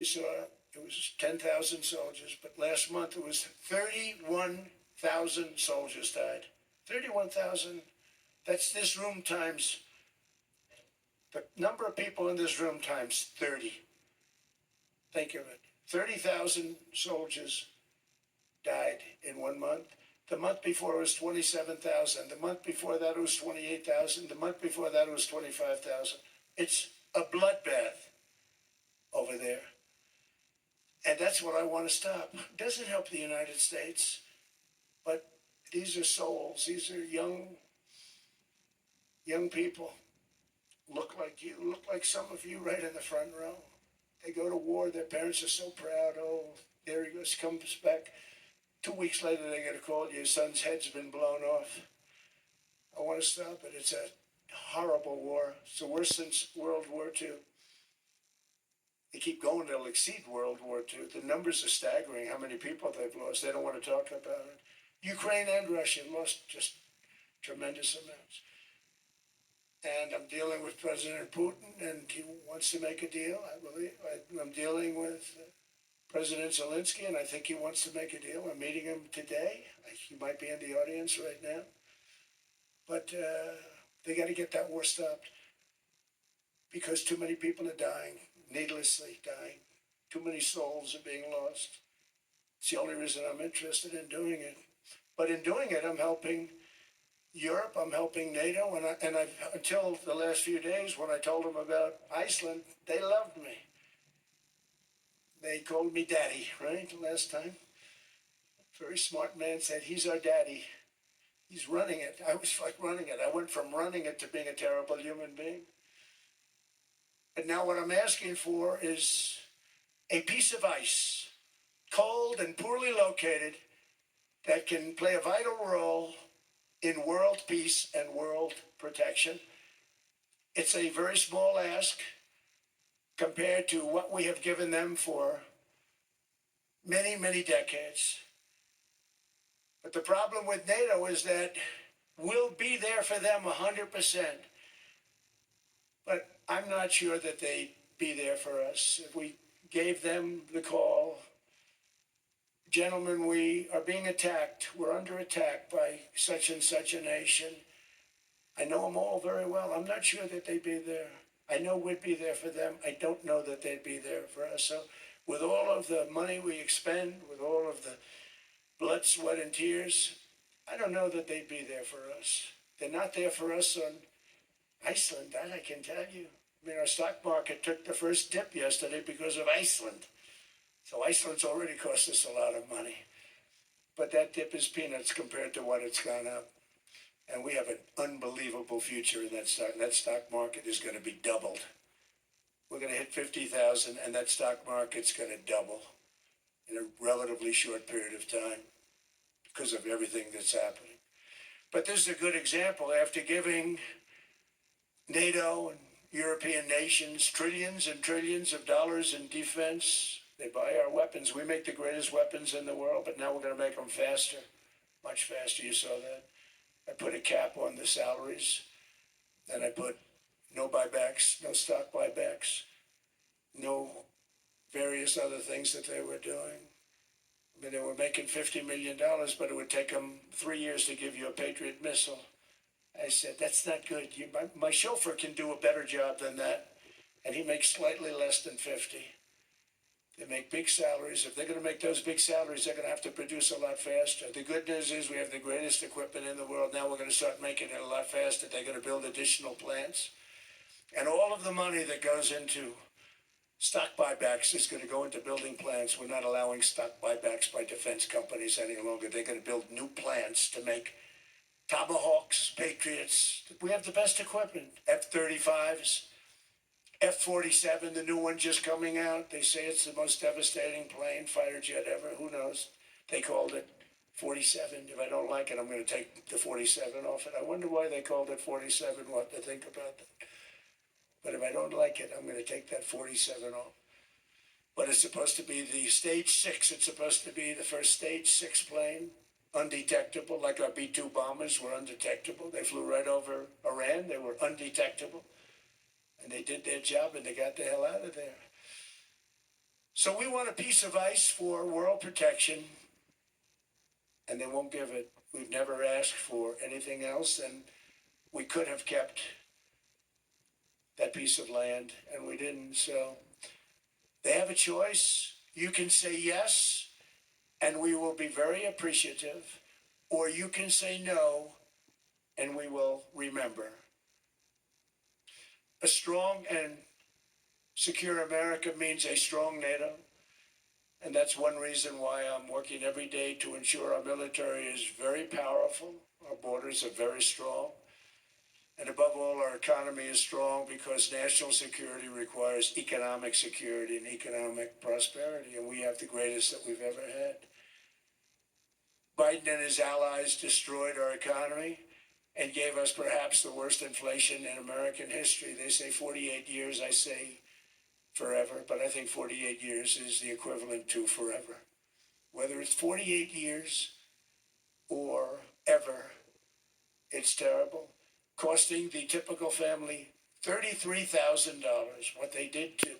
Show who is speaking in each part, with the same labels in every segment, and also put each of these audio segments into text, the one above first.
Speaker 1: We saw it was 10,000 soldiers, but last month it was 31,000 soldiers died. 31,000. That's this room times the number of people in this room times 30. Think of it. 30,000 soldiers died in 1 month. The month before it was 27,000. The month before that it was 28,000. The month before that it was 25,000. It's a bloodbath over there. And that's what I want to stop. It doesn't help the United States, but these are souls. These are young people. Look like you, look like some of you right in the front row. They go to war, their parents are so proud. Oh, there he goes, comes back. 2 weeks later, they get a call, your son's head's been blown off. I want to stop it. It's a horrible war. It's the worst since World War II. They keep going, they'll exceed World War II. The numbers are staggering, how many people they've lost. They don't want to talk about it. Ukraine and Russia lost just tremendous amounts. And I'm dealing with President Putin, and he wants to make a deal, I believe. I'm dealing with President Zelensky, and I think he wants to make a deal. I'm meeting him today. He might be in the audience right now. But they got to get that war stopped because too many people are dying, needlessly dying. Too many souls are being lost. It's the only reason I'm interested in doing it. But in doing it, I'm helping Europe, I'm helping NATO, and I've until the last few days when I told them about Iceland, they loved me. They called me daddy, right, last time. Very smart man said, he's our daddy. He's running it. I was like running it. I went from running it to being a terrible human being. And now what I'm asking for is a piece of ice, cold and poorly located, that can play a vital role in world peace and world protection. It's a very small ask compared to what we have given them for many, many decades. But the problem with NATO is that we'll be there for them 100%. But I'm not sure that they'd be there for us. If we gave them the call, gentlemen, we are being attacked. We're under attack by such and such a nation. I know them all very well. I'm not sure that they'd be there. I know we'd be there for them. I don't know that they'd be there for us. So with all of the money we expend, with all of the blood, sweat, and tears, I don't know that they'd be there for us. They're not there for us on Iceland, that I can tell you. I mean, our stock market took the first dip yesterday because of Iceland. So Iceland's already cost us a lot of money. But that dip is peanuts compared to what it's gone up. And we have an unbelievable future in that stock. That stock market is going to be doubled. We're going to hit 50,000, and that stock market's going to double in a relatively short period of time because of everything that's happening. But this is a good example. After giving NATO and European nations trillions and trillions of dollars in defense, they buy our weapons. We make the greatest weapons in the world, but now we're going to make them faster, much faster. You saw that. I put a cap on the salaries. Then I put no buybacks, no stock buybacks, no various other things that they were doing. I mean, they were making $50 million, but it would take them 3 years to give you a Patriot missile. I said, that's not good. My chauffeur can do a better job than that, and he makes slightly less than 50. They make big salaries. If they're going to make those big salaries, they're going to have to produce a lot faster. The good news is we have the greatest equipment in the world. Now we're going to start making it a lot faster. They're going to build additional plants. And all of the money that goes into stock buybacks is going to go into building plants. We're not allowing stock buybacks by defense companies any longer. They're going to build new plants to make Tomahawks, Patriots. We have the best equipment. F-35s. F-47, the new one just coming out. They say it's the most devastating plane, fighter jet ever. Who knows? They called it 47. If I don't like it, I'm going to take the 47 off it. I wonder why they called it 47. We'll have to think about that. But if I don't like it, I'm going to take that 47 off. But it's supposed to be the stage 6. It's supposed to be the first stage 6 plane, undetectable, like our B-2 bombers were undetectable. They flew right over Iran. They were undetectable. And they did their job, and they got the hell out of there. So we want a piece of ice for world protection, and they won't give it. We've never asked for anything else, and we could have kept that piece of land, and we didn't. So they have a choice. You can say yes, and we will be very appreciative, or you can say no, and we will remember. A strong and secure America means a strong NATO, and that's one reason why I'm working every day to ensure our military is very powerful, our borders are very strong, and above all, our economy is strong because national security requires economic security and economic prosperity, and we have the greatest that we've ever had. Biden and his allies destroyed our economy and gave us perhaps the worst inflation in American history. They say 48 years, I say forever, but I think 48 years is the equivalent to forever. Whether it's 48 years or ever, it's terrible, costing the typical family $33,000. What they did to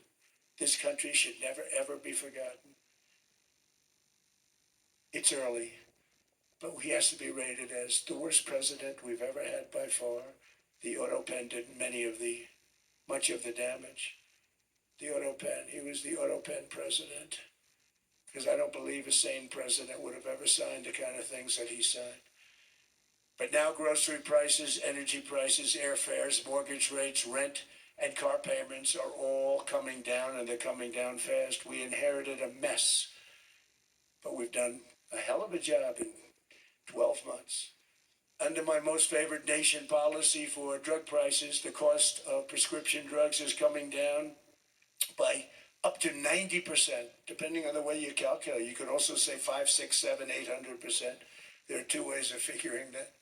Speaker 1: this country should never, ever be forgotten. It's early, but he has to be rated as the worst president we've ever had by far. The auto pen did much of the damage. The auto pen, he was the auto pen president, because I don't believe a sane president would have ever signed the kind of things that he signed. But now grocery prices, energy prices, airfares, mortgage rates, rent, and car payments are all coming down, and they're coming down fast. We inherited a mess, but we've done a hell of a job in 12 months. Under my most favored nation policy for drug prices, the cost of prescription drugs is coming down by up to 90%, depending on the way you calculate. You could also say 5, 6, 7, 800%. There are two ways of figuring that.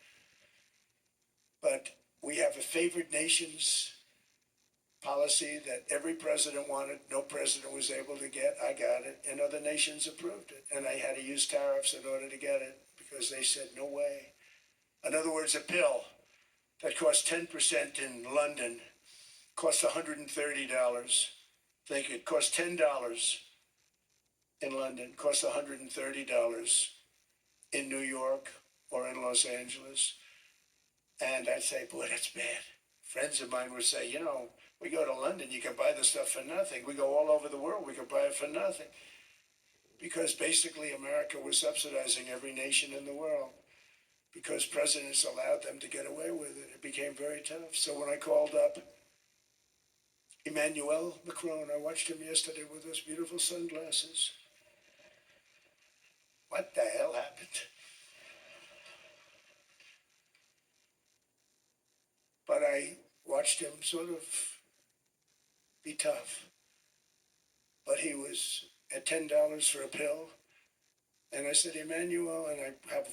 Speaker 1: But we have a favored nations policy that every president wanted, no president was able to get. I got it, and other nations approved it. And I had to use tariffs in order to get it because they said, no way. In other words, a pill that cost 10% in London costs $130. Think it costs $10 in London, costs $130 in New York or in Los Angeles. And I'd say, boy, that's bad. Friends of mine would say, we go to London, you can buy the stuff for nothing. We go all over the world, we can buy it for nothing. Because basically America was subsidizing every nation in the world because presidents allowed them to get away with it. It became very tough. So when I called up Emmanuel Macron, I watched him yesterday with those beautiful sunglasses. What the hell happened? But I watched him sort of be tough. But he was at $10 for a pill. And I said, Emmanuel, and I have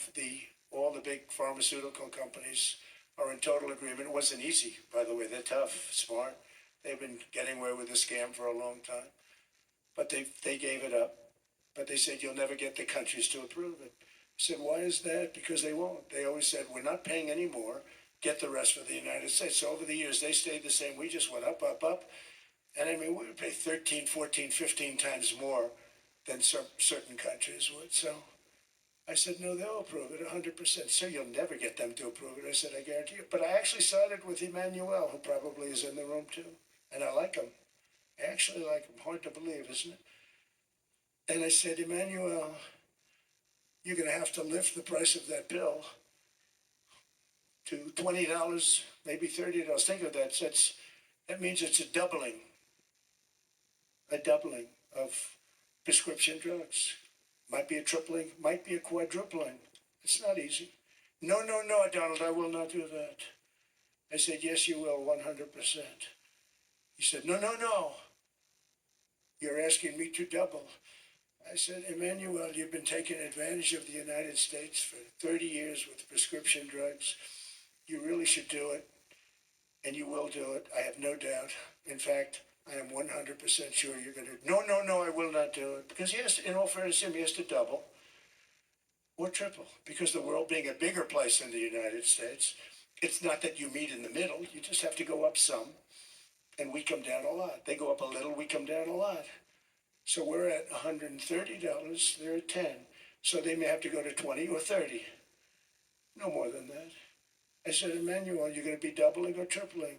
Speaker 1: all the big pharmaceutical companies are in total agreement. It wasn't easy, by the way. They're tough, smart. They've been getting away with the scam for a long time. But they gave it up. But they said, you'll never get the countries to approve it. I said, why is that? Because they won't. They always said, we're not paying any more. Get the rest for the United States. So over the years, they stayed the same. We just went up, up, up. And I mean, we would pay 13, 14, 15 times more than certain countries would. So I said, no, they'll approve it 100%. So you'll never get them to approve it. I said, I guarantee you. But I actually sided with Emmanuel, who probably is in the room too. And I like him. I actually like him. Hard to believe, isn't it? And I said, Emmanuel, you're going to have to lift the price of that bill to $20, maybe $30. Think of that. That means it's a doubling of prescription drugs. Might be a tripling, might be a quadrupling. It's not easy. No, Donald, I will not do that. I said, yes, you will, 100%. He said, no. You're asking me to double. I said, Emmanuel, you've been taking advantage of the United States for 30 years with prescription drugs. You really should do it, and you will do it. I have no doubt. In fact, I am 100% sure you're going to. No, I will not do it. Because yes, in all fairness, he has to double or triple. Because the world being a bigger place than the United States, it's not that you meet in the middle. You just have to go up some, and we come down a lot. They go up a little, we come down a lot. So we're at $130, they're at 10. So they may have to go to 20 or 30. No more than that. I said, Emmanuel, you're going to be doubling or tripling.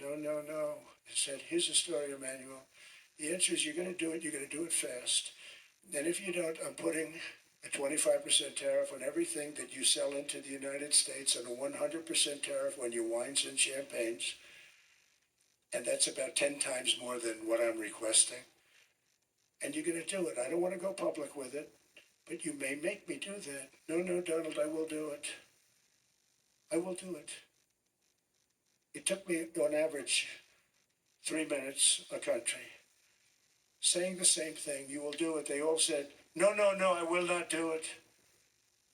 Speaker 1: No, no, no. I said, here's the story, Emmanuel. The answer is you're going to do it, you're going to do it fast. And if you don't, I'm putting a 25% tariff on everything that you sell into the United States and a 100% tariff on your wines and champagnes. And that's about 10 times more than what I'm requesting. And you're going to do it. I don't want to go public with it, but you may make me do that. No, no, Donald, I will do it. I will do it. It took me, on average, 3 minutes a country, saying the same thing. You will do it. They all said, no, no, no, I will not do it.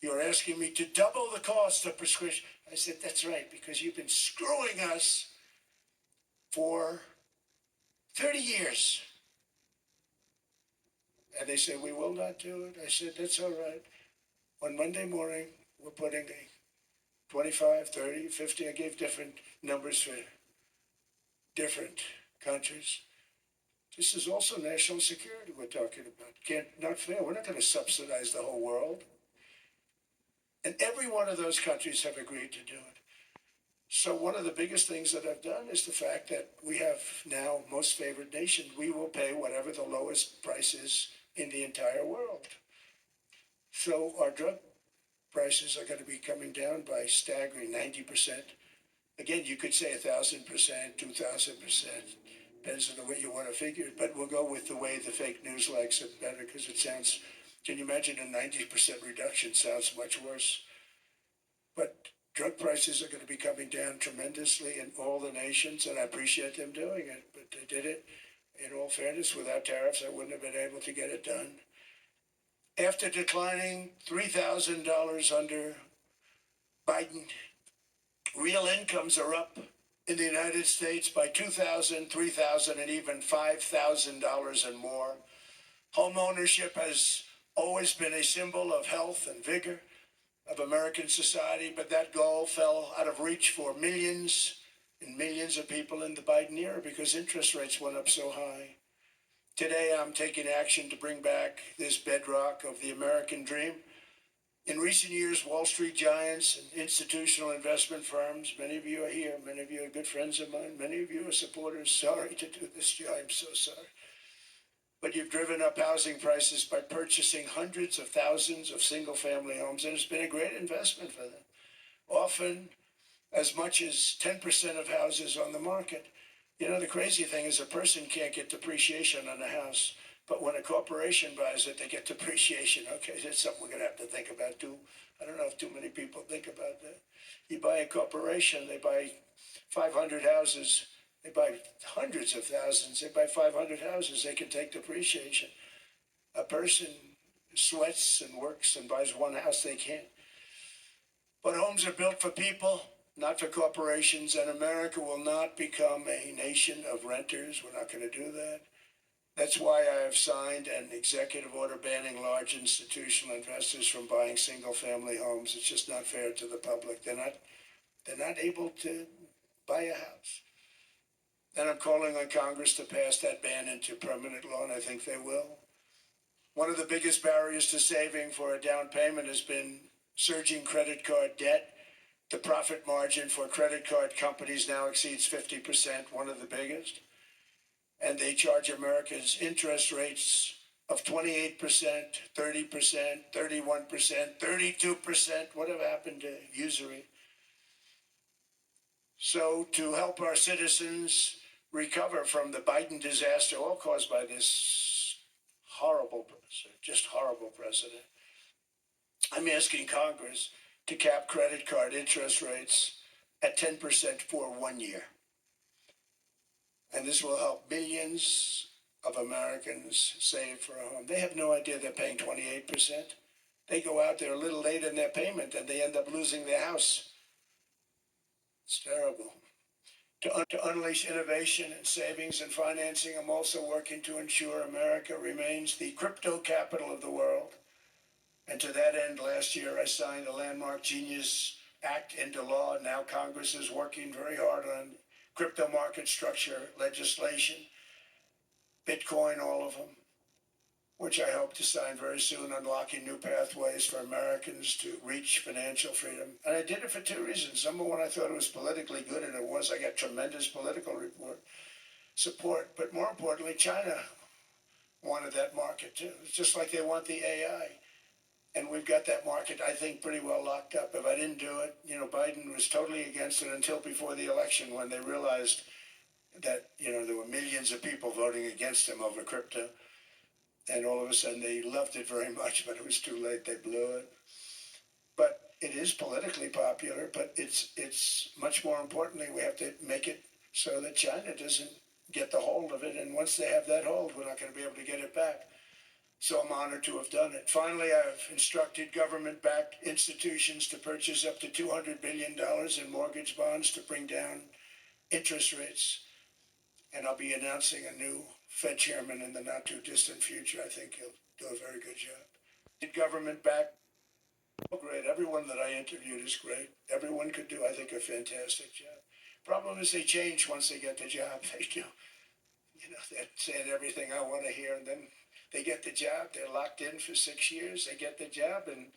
Speaker 1: You're asking me to double the cost of prescription. I said, that's right, because you've been screwing us for 30 years. And they said, we will not do it. I said, that's all right. On Monday morning, we're putting a 25, 30, 50. I gave different numbers for different countries. This is also national security we're talking about. Not fair. We're not going to subsidize the whole world. And every one of those countries have agreed to do it. So one of the biggest things that I've done is the fact that we have now most favored nation. We will pay whatever the lowest price is in the entire world. So our drug prices are going to be coming down by staggering 90%. Again, you could say 1,000%, 2,000%, depends on the way you want to figure it, but we'll go with the way the fake news likes it better because it sounds, can you imagine a 90% reduction sounds much worse. But drug prices are going to be coming down tremendously in all the nations, and I appreciate them doing it, but they did it. In all fairness, without tariffs, I wouldn't have been able to get it done. After declining $3,000 under Biden, real incomes are up in the United States by $2,000, $3,000, and even $5,000 and more. Home ownership has always been a symbol of health and vigor of American society, but that goal fell out of reach for millions and millions of people in the Biden era because interest rates went up so high. Today, I'm taking action to bring back this bedrock of the American dream. In recent years, Wall Street giants and institutional investment firms, many of you are here, many of you are good friends of mine, many of you are supporters. Sorry to do this to you, I'm so sorry. But you've driven up housing prices by purchasing hundreds of thousands of single-family homes, and it's been a great investment for them. Often, as much as 10% of houses on the market. You know, the crazy thing is a person can't get depreciation on a house, but when a corporation buys it, they get depreciation. Okay, that's something we're going to have to think about too. I don't know if too many people think about that. You buy a corporation, they buy 500 houses, they buy hundreds of thousands, they buy 500 houses, they can take depreciation. A person sweats and works and buys one house, they can't. But homes are built for people, not for corporations, and America will not become a nation of renters. We're not going to do that. That's why I have signed an executive order banning large institutional investors from buying single-family homes. It's just not fair to the public. They're not able to buy a house. And I'm calling on Congress to pass that ban into permanent law, and I think they will. One of the biggest barriers to saving for a down payment has been surging credit card debt. The profit margin for credit card companies now exceeds 50%, one of the biggest. And they charge Americans interest rates of 28%, 30%, 31%, 32%. Whatever happened to usury? So to help our citizens recover from the Biden disaster, all caused by this horrible precedent, I'm asking Congress to cap credit card interest rates at 10% for 1 year. And this will help millions of Americans save for a home. They have no idea they're paying 28%. They go out there a little late in their payment and they end up losing their house. It's terrible. To unleash innovation and savings and financing, I'm also working to ensure America remains the crypto capital of the world. And to that end, last year I signed a landmark Genius Act into law. Now Congress is working very hard on crypto market structure legislation, Bitcoin, all of them. which I hope to sign very soon, unlocking new pathways for Americans to reach financial freedom. And I did it for two reasons. Number one, I thought it was politically good, and it was. I got tremendous political support. But more importantly, China wanted that market too. It's just like they want the AI. And we've got that market, I think, pretty well locked up. If I didn't do it, Biden was totally against it until before the election when they realized that, there were millions of people voting against him over crypto. And all of a sudden they loved it very much, but it was too late. They blew it. But it is politically popular, but it's much more importantly, we have to make it so that China doesn't get the hold of it. And once they have that hold, we're not going to be able to get it back. So I'm honored to have done it. Finally, I've instructed government-backed institutions to purchase up to $200 billion in mortgage bonds to bring down interest rates. And I'll be announcing a new Fed chairman in the not-too-distant future. I think he'll do a very good job. The government-backed, great. Everyone that I interviewed is great. Everyone could do, I think, a fantastic job. Problem is they change once they get the job. They do. They're saying everything I want to hear, and then they get the job. They're locked in for 6 years. They get the job, and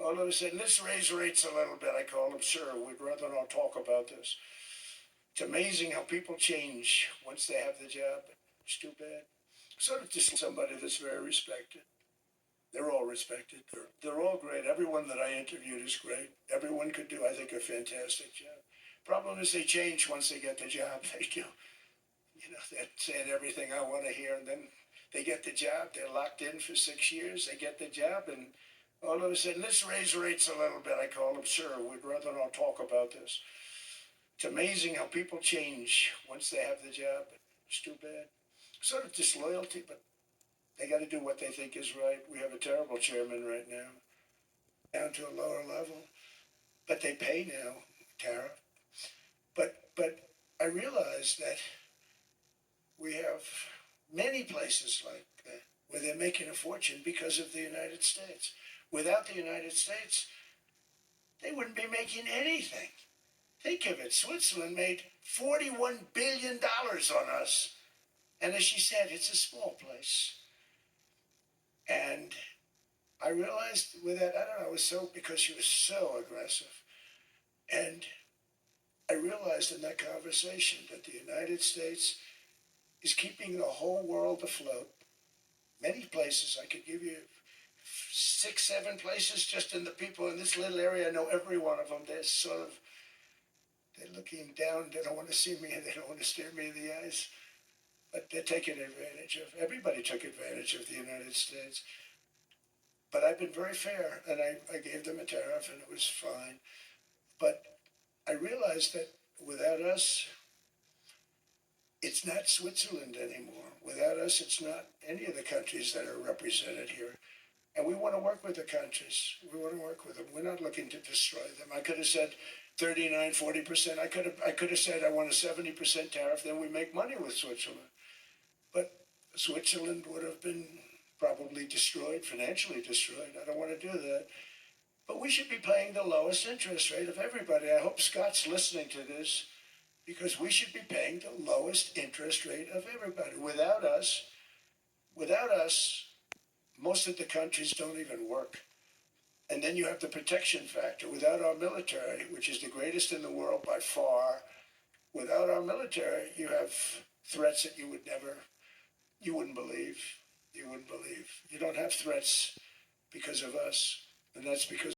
Speaker 1: all of a sudden, let's raise rates a little bit. I call them, sir, we'd rather not talk about this. It's amazing how people change once they have the job. It's too bad. Sort of just somebody that's very respected. They're all respected. They're all great. Everyone that I interviewed is great. Everyone could do, I think, a fantastic job. Problem is they change once they get the job. They do. They're saying everything I want to hear, and then they get the job. They're locked in for 6 years. They get the job, and all of a sudden, let's raise rates a little bit. I call them, sir, we'd rather not talk about this. It's amazing how people change once they have the job. It's too bad. Sort of disloyalty, but they got to do what they think is right. We have a terrible chairman right now, down to a lower level, but they pay now, tariff. But I realize that we have many places like that where they're making a fortune because of the United States. Without the United States, they wouldn't be making anything. Think of it. Switzerland made $41 billion on us. And as she said, it's a small place. And I realized with that, I don't know, it was so, because she was so aggressive. And I realized in that conversation that the United States is keeping the whole world afloat. Many places, I could give you 6, 7 places just in the people in this little area. I know every one of them. They're looking down. They don't want to see me, and they don't want to stare me in the eyes. But they're taking advantage of, everybody took advantage of the United States. But I've been very fair, and I gave them a tariff, and it was fine. But I realized that without us, it's not Switzerland anymore. Without us, it's not any of the countries that are represented here. And we want to work with the countries. We want to work with them. We're not looking to destroy them. I could have said 39, 40%. I could have said I want a 70% tariff, then we make money with Switzerland. But Switzerland would have been probably destroyed, financially destroyed. I don't want to do that. But we should be paying the lowest interest rate of everybody. I hope Scott's listening to this, because we should be paying the lowest interest rate of everybody. Without us, most of the countries don't even work. And then you have the protection factor. Without our military, which is the greatest in the world by far, without our military, you have threats that you wouldn't believe. You wouldn't believe. You don't have threats because of us, and that's because